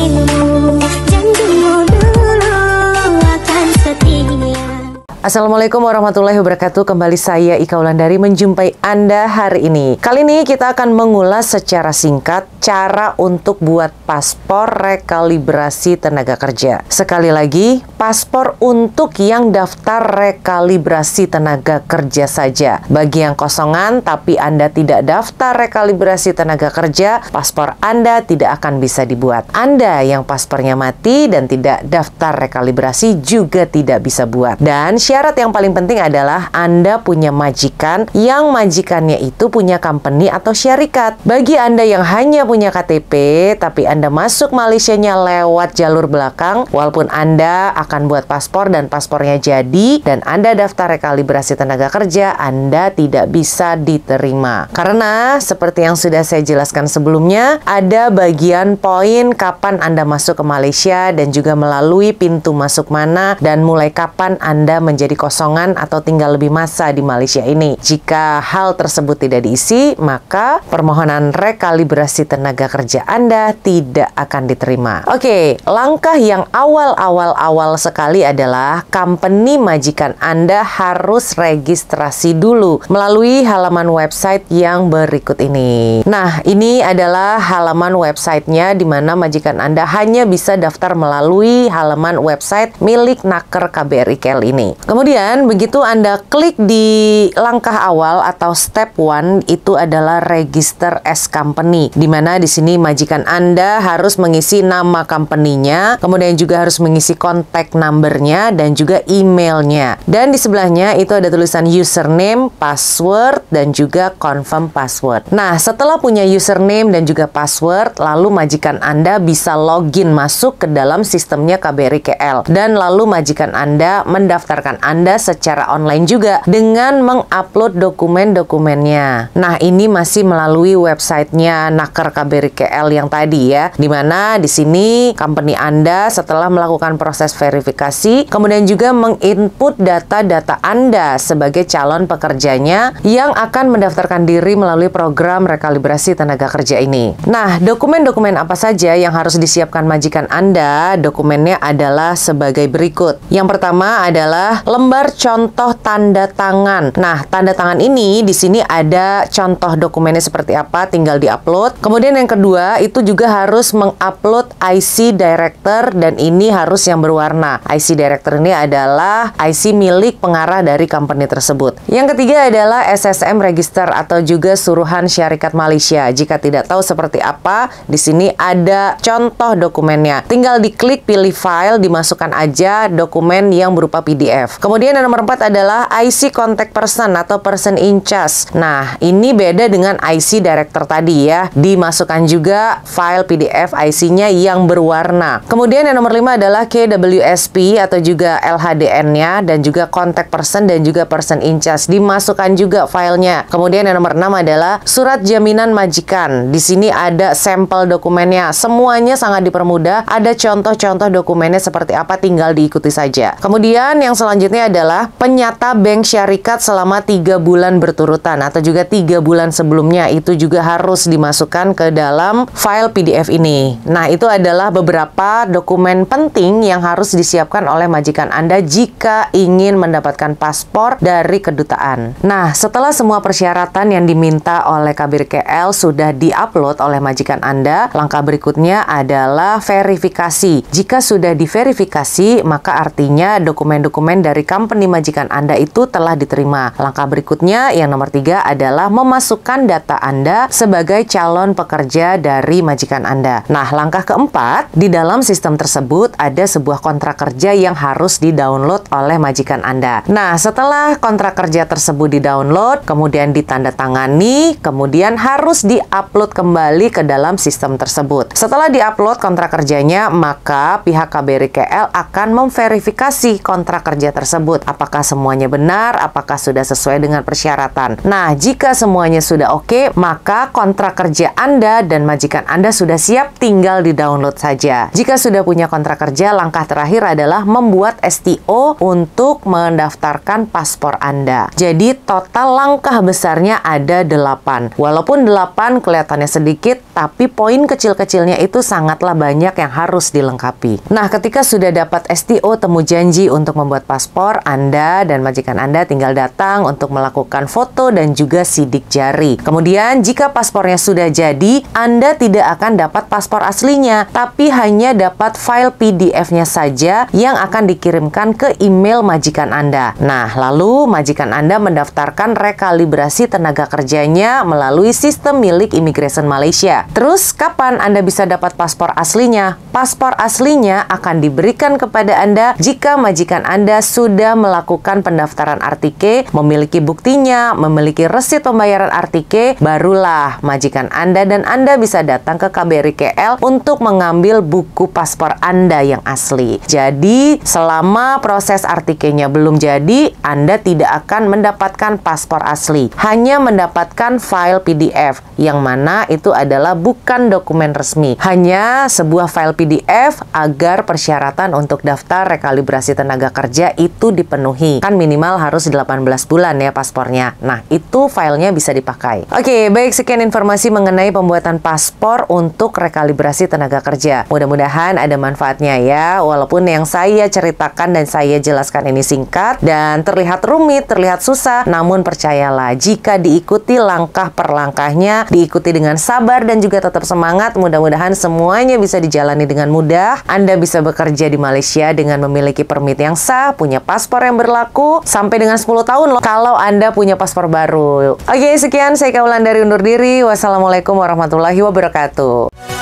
dirimu, janjimu dulu akan setia. Assalamualaikum warahmatullahi wabarakatuh. Kembali saya Ika Wulandari menjumpai Anda hari ini. Kali ini kita akan mengulas secara singkat cara untuk buat paspor rekalibrasi tenaga kerja. Sekali lagi, paspor untuk yang daftar rekalibrasi tenaga kerja saja. Bagi yang kosongan tapi Anda tidak daftar rekalibrasi tenaga kerja, paspor Anda tidak akan bisa dibuat. Anda yang paspornya mati dan tidak daftar rekalibrasi juga tidak bisa buat. Dan syarat yang paling penting adalah Anda punya majikan yang majikannya itu punya company atau syarikat. Bagi Anda yang hanya punya KTP tapi Anda masuk Malaysianya lewat jalur belakang, walaupun Anda akan buat paspor dan paspornya jadi dan Anda daftar rekalibrasi tenaga kerja, Anda tidak bisa diterima. Karena seperti yang sudah saya jelaskan sebelumnya, ada bagian poin kapan Anda masuk ke Malaysia dan juga melalui pintu masuk mana dan mulai kapan Anda menjadi kosongan atau tinggal lebih masa di Malaysia ini. Jika hal tersebut tidak diisi, maka permohonan rekalibrasi tenaga kerja Anda tidak akan diterima. Oke, langkah yang awal sekali adalah company majikan Anda harus registrasi dulu melalui halaman website yang berikut ini. Nah, ini adalah halaman websitenya di mana majikan Anda hanya bisa daftar melalui halaman website milik Naker KBRI KL ini. Kemudian begitu Anda klik di langkah awal atau step 1, itu adalah register as company, di mana di sini majikan Anda harus mengisi nama company-nya, kemudian juga harus mengisi contact number-nya dan juga emailnya. Dan di sebelahnya itu ada tulisan username, password dan juga confirm password. Nah, setelah punya username dan juga password, lalu majikan Anda bisa login masuk ke dalam sistemnya KBRI KL dan lalu majikan Anda mendaftarkan Anda secara online juga dengan mengupload dokumen-dokumennya. Nah, ini masih melalui websitenya Naker KBRI KL yang tadi ya, dimana di sini company Anda setelah melakukan proses verifikasi, kemudian juga menginput data-data Anda sebagai calon pekerjanya yang akan mendaftarkan diri melalui program rekalibrasi tenaga kerja ini. Nah, dokumen-dokumen apa saja yang harus disiapkan majikan Anda? Dokumennya adalah sebagai berikut. Yang pertama adalah lembar contoh tanda tangan. Nah, tanda tangan ini di sini ada contoh dokumennya seperti apa, tinggal diupload. Kemudian yang kedua, itu juga harus mengupload IC director dan ini harus yang berwarna. IC director ini adalah IC milik pengarah dari company tersebut. Yang ketiga adalah SSM register atau juga suruhan syarikat Malaysia. Jika tidak tahu seperti apa, di sini ada contoh dokumennya. Tinggal diklik pilih file, dimasukkan aja dokumen yang berupa PDF. Kemudian yang nomor 4 adalah IC contact person atau person in charge. Nah, ini beda dengan IC director tadi ya. Dimasukkan juga file PDF IC-nya yang berwarna. Kemudian yang nomor 5 adalah KWSP atau juga LHDN-nya dan juga contact person dan juga person in charge. Dimasukkan juga filenya. Kemudian yang nomor 6 adalah surat jaminan majikan. Di sini ada sampel dokumennya. Semuanya sangat dipermudah. Ada contoh-contoh dokumennya seperti apa, tinggal diikuti saja. Kemudian yang selanjutnya adalah penyata bank syarikat selama 3 bulan berturutan atau juga 3 bulan sebelumnya, itu juga harus dimasukkan ke dalam file PDF ini. Nah, itu adalah beberapa dokumen penting yang harus disiapkan oleh majikan Anda jika ingin mendapatkan paspor dari kedutaan. Nah, setelah semua persyaratan yang diminta oleh KBRI KL sudah diupload oleh majikan Anda, langkah berikutnya adalah verifikasi. Jika sudah diverifikasi, maka artinya dokumen-dokumen dari company majikan Anda itu telah diterima. Langkah berikutnya yang nomor 3 adalah memasukkan data Anda sebagai calon pekerja dari majikan Anda. Nah, langkah keempat, di dalam sistem tersebut ada sebuah kontrak kerja yang harus di-download oleh majikan Anda. Nah, setelah kontrak kerja tersebut di-download, kemudian ditandatangani, kemudian harus di-upload kembali ke dalam sistem tersebut. Setelah di-upload kontrak kerjanya, maka pihak KBRI KL akan memverifikasi kontrak kerja tersebut. Apakah semuanya benar? Apakah sudah sesuai dengan persyaratan? Nah, jika semuanya sudah oke, maka kontrak kerja Anda dan majikan Anda sudah siap, tinggal di-download saja. Jika sudah punya kontrak kerja, langkah terakhir adalah membuat STO untuk mendaftarkan paspor Anda. Jadi, total langkah besarnya ada 8. Walaupun 8 kelihatannya sedikit, tapi poin kecil-kecilnya itu sangatlah banyak yang harus dilengkapi. Nah, ketika sudah dapat STO temu janji untuk membuat paspor, Anda dan majikan Anda tinggal datang untuk melakukan foto dan juga sidik jari. Kemudian, jika paspornya sudah jadi, Anda tidak akan dapat paspor aslinya, tapi hanya dapat file PDF-nya saja yang akan dikirimkan ke email majikan Anda. Nah, lalu majikan Anda mendaftarkan rekalibrasi tenaga kerjanya melalui sistem milik Immigration Malaysia. Terus, kapan Anda bisa dapat paspor aslinya? Paspor aslinya akan diberikan kepada Anda jika majikan Anda sudah melakukan pendaftaran RTK, memiliki buktinya, memiliki resit pembayaran RTK, barulah majikan Anda dan Anda bisa datang ke KBRI KL untuk mengambil buku paspor Anda yang asli. Jadi, selama proses RTK-nya belum jadi, Anda tidak akan mendapatkan paspor asli, hanya mendapatkan file PDF, yang mana itu adalah bukan dokumen resmi, hanya sebuah file PDF agar persyaratan untuk daftar rekalibrasi tenaga kerja itu dipenuhi. Kan minimal harus 18 bulan ya paspornya. Nah, itu filenya bisa dipakai. Oke, baik, sekian informasi mengenai pembuatan paspor untuk rekalibrasi tenaga kerja. Mudah-mudahan ada manfaatnya ya, walaupun yang saya ceritakan dan saya jelaskan ini singkat dan terlihat rumit, terlihat susah, namun percayalah, jika diikuti langkah per langkahnya, diikuti dengan sabar dan juga tetap semangat, mudah-mudahan semuanya bisa dijalani dengan mudah. Anda bisa bekerja di Malaysia dengan memiliki permit yang sah, punya paspor yang berlaku sampai dengan 10 tahun loh kalau Anda punya paspor baru. Oke, sekian, saya Ika Wulandari undur diri. Wassalamualaikum warahmatullahi wabarakatuh.